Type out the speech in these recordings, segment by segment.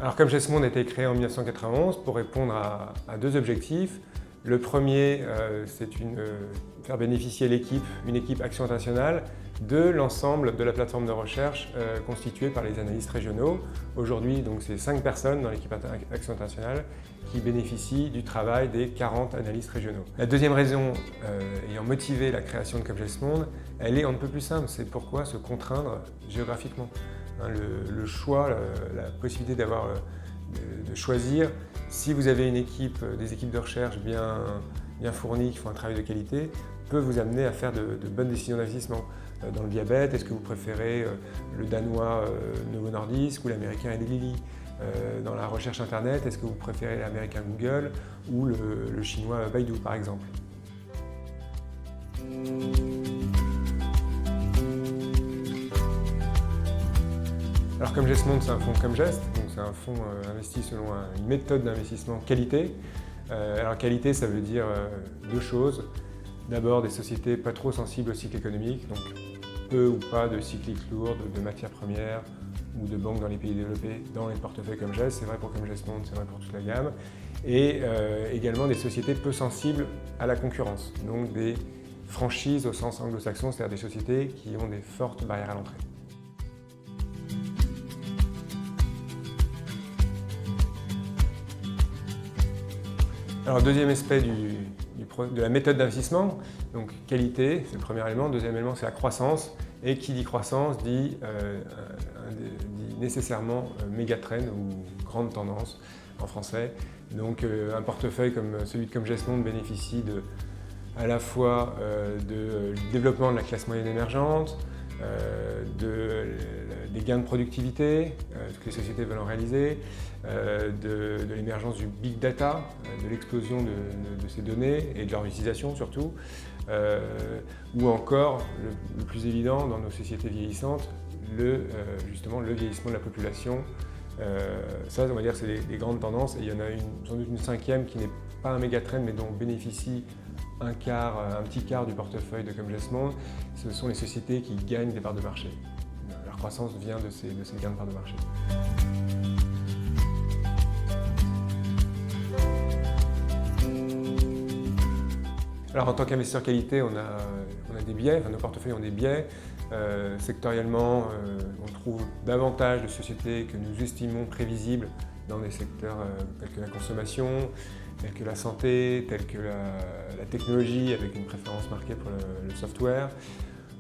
Alors comme GESMonde a été créé en 1991 pour répondre à deux objectifs. Le premier, c'est faire bénéficier une équipe Action Internationale, de l'ensemble de la plateforme de recherche constituée par les analystes régionaux. Aujourd'hui, c'est 5 personnes dans l'équipe Action Internationale qui bénéficient du travail des 40 analystes régionaux. La deuxième raison ayant motivé la création de Comme GESMonde, elle est on ne peut plus simple, c'est pourquoi se contraindre géographiquement. Le choix, la possibilité de choisir, si vous avez des équipes de recherche bien fournies, qui font un travail de qualité, peut vous amener à faire de bonnes décisions d'investissement. Dans le diabète, est-ce que vous préférez le danois Novo Nordisk ou l'américain Eli Lilly? Dans la recherche internet, est-ce que vous préférez l'américain Google ou le chinois Baidu par exemple? Alors Comme GESMonde, c'est un fonds comme Gest, donc c'est un fonds investi selon une méthode d'investissement qualité. Alors qualité, ça veut dire deux choses. D'abord des sociétés pas trop sensibles au cycle économique, donc peu ou pas de cycliques lourdes, de matières premières ou de banques dans les pays développés dans les portefeuilles comme Gest. C'est vrai pour Comme GESMonde, c'est vrai pour toute la gamme. Et également des sociétés peu sensibles à la concurrence, donc des franchises au sens anglo-saxon, c'est-à-dire des sociétés qui ont des fortes barrières à l'entrée. Alors, deuxième aspect de la méthode d'investissement, donc qualité, c'est le premier élément. Deuxième élément, c'est la croissance. Et qui dit croissance dit nécessairement mégatrend ou grande tendance en français. Donc un portefeuille comme celui de Comme GESMonde bénéficie à la fois du développement de la classe moyenne émergente, des gains de productivité, ce que les sociétés veulent en réaliser, de l'émergence du big data, de l'explosion de ces données et de leur utilisation surtout, ou encore, le plus évident dans nos sociétés vieillissantes, justement le vieillissement de la population. Ça, on va dire, c'est les grandes tendances, et il y en a sans doute une cinquième qui n'est pas un mégatrend mais dont bénéficie un petit quart du portefeuille de Comme GESMonde. Ce sont les sociétés qui gagnent des parts de marché. Leur croissance vient de ces gains de parts de marché. Alors en tant qu'investisseur qualité, on a des biais, nos portefeuilles ont des biais. Sectoriellement, on trouve davantage de sociétés que nous estimons prévisibles dans des secteurs tels que la consommation, tels que la santé, tels que la technologie, avec une préférence marquée pour le software,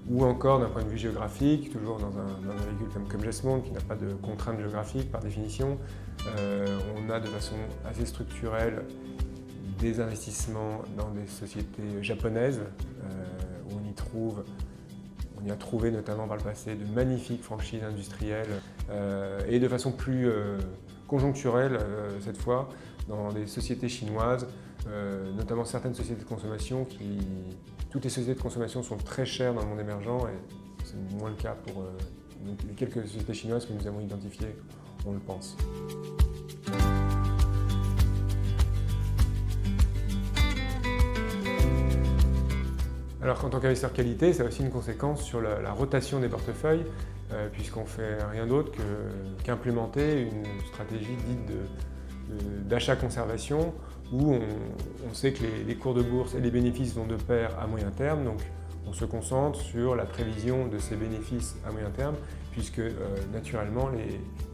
ou encore d'un point de vue géographique, toujours dans un véhicule comme GESMonde qui n'a pas de contraintes géographiques par définition. On a de façon assez structurelle des investissements dans des sociétés japonaises, où on y a trouvé notamment par le passé de magnifiques franchises industrielles, et de façon plus conjoncturelle cette fois, dans des sociétés chinoises, notamment certaines sociétés de consommation toutes les sociétés de consommation sont très chères dans le monde émergent, et c'est moins le cas pour les quelques sociétés chinoises que nous avons identifiées, on le pense. Alors en tant qu'investisseur qualité, ça a aussi une conséquence sur la rotation des portefeuilles, puisqu'on ne fait rien d'autre qu'implémenter une stratégie dite d'achat-conservation, où on sait que les cours de bourse et les bénéfices vont de pair à moyen terme, donc on se concentre sur la prévision de ces bénéfices à moyen terme, puisque naturellement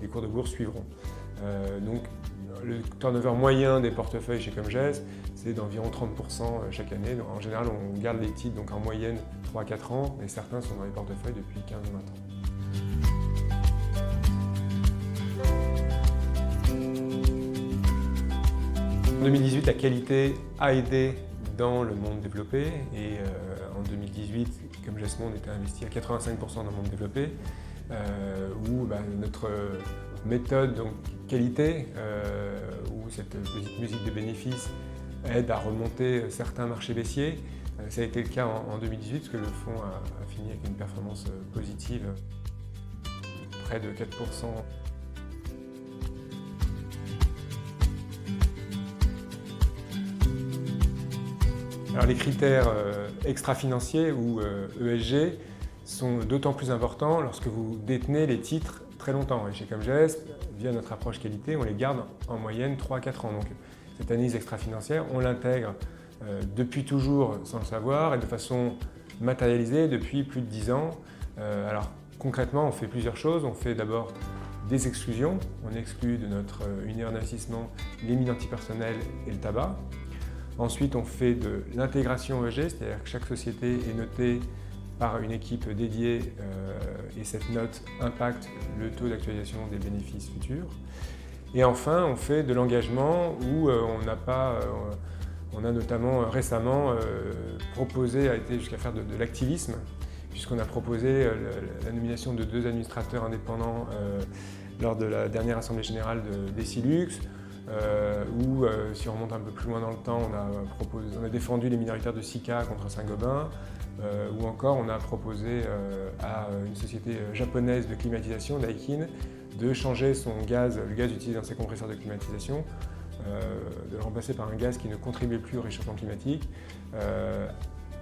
les cours de bourse suivront. Donc le turnover moyen des portefeuilles chez Comme Gest, c'est d'environ 30% chaque année. Donc, en général, on garde les titres en moyenne 3 à 4 ans, et certains sont dans les portefeuilles depuis 15 ou 20 ans. En 2018, la qualité a aidé dans le monde développé, et en 2018, Comme GESMonde était investi à 85% dans le monde développé, où notre méthode qualité, où cette petite musique de bénéfices aide à remonter certains marchés baissiers. Ça a été le cas en 2018, parce que le fonds a fini avec une performance positive, près de 4%. Alors les critères extra-financiers ou ESG sont d'autant plus importants lorsque vous détenez les titres très longtemps. Et chez Comgest, via notre approche qualité, on les garde en moyenne 3 à 4 ans. Donc cette analyse extra-financière, on l'intègre depuis toujours sans le savoir et de façon matérialisée depuis plus de 10 ans. Alors concrètement, on fait plusieurs choses. On fait d'abord des exclusions. On exclut de notre univers d'investissement les mines antipersonnelles et le tabac. Ensuite, on fait de l'intégration ESG, c'est-à-dire que chaque société est notée par une équipe dédiée et cette note impacte le taux d'actualisation des bénéfices futurs. Et enfin, on fait de l'engagement où on a notamment récemment proposé, a été jusqu'à faire de l'activisme, puisqu'on a proposé la nomination de 2 administrateurs indépendants lors de la dernière assemblée générale de Décilux, où, si on remonte un peu plus loin dans le temps, on a défendu les minoritaires de Sika contre Saint-Gobain, ou encore on a proposé à une société japonaise de climatisation, Daikin, de changer le gaz utilisé dans ses compresseurs de climatisation, de le remplacer par un gaz qui ne contribuait plus au réchauffement climatique,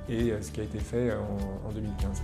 et ce qui a été fait en 2015.